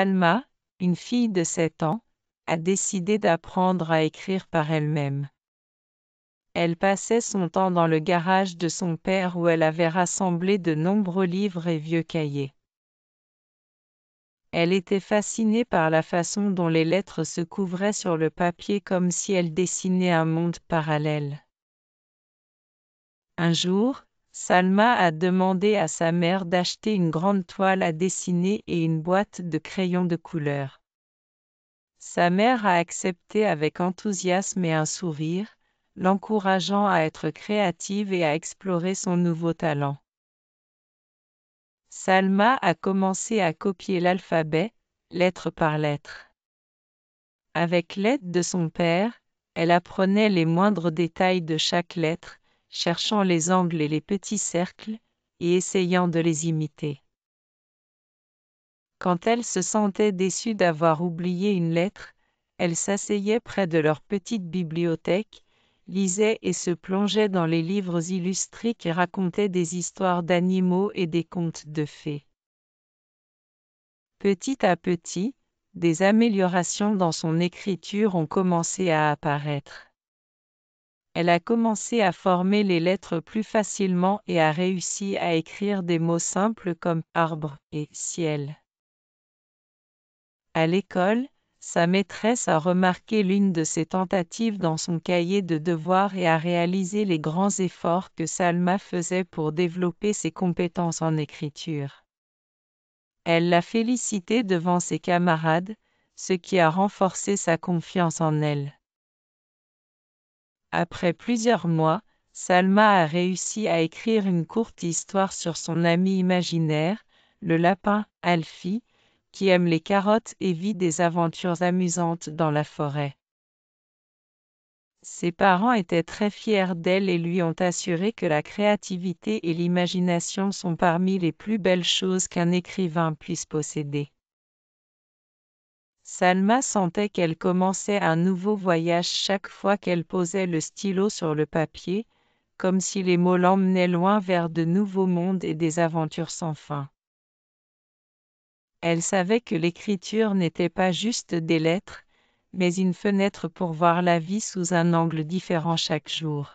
Salma, une fille de 7 ans, a décidé d'apprendre à écrire par elle-même. Elle passait son temps dans le garage de son père où elle avait rassemblé de nombreux livres et vieux cahiers. Elle était fascinée par la façon dont les lettres se couvraient sur le papier comme si elles dessinaient un monde parallèle. Un jour, Salma a demandé à sa mère d'acheter une grande toile à dessiner et une boîte de crayons de couleur. Sa mère a accepté avec enthousiasme et un sourire, l'encourageant à être créative et à explorer son nouveau talent. Salma a commencé à copier l'alphabet, lettre par lettre. Avec l'aide de son père, elle apprenait les moindres détails de chaque lettre, cherchant les angles et les petits cercles, et essayant de les imiter. Quand elle se sentait déçue d'avoir oublié une lettre, elle s'asseyait près de leur petite bibliothèque, lisait et se plongeait dans les livres illustrés qui racontaient des histoires d'animaux et des contes de fées. Petit à petit, des améliorations dans son écriture ont commencé à apparaître. Elle a commencé à former les lettres plus facilement et a réussi à écrire des mots simples comme arbre et ciel. À l'école, sa maîtresse a remarqué l'une de ses tentatives dans son cahier de devoirs et a réalisé les grands efforts que Salma faisait pour développer ses compétences en écriture. Elle l'a félicitée devant ses camarades, ce qui a renforcé sa confiance en elle. Après plusieurs mois, Salma a réussi à écrire une courte histoire sur son ami imaginaire, le lapin Alfie, qui aime les carottes et vit des aventures amusantes dans la forêt. Ses parents étaient très fiers d'elle et lui ont assuré que la créativité et l'imagination sont parmi les plus belles choses qu'un écrivain puisse posséder. Salma sentait qu'elle commençait un nouveau voyage chaque fois qu'elle posait le stylo sur le papier, comme si les mots l'emmenaient loin vers de nouveaux mondes et des aventures sans fin. Elle savait que l'écriture n'était pas juste des lettres, mais une fenêtre pour voir la vie sous un angle différent chaque jour.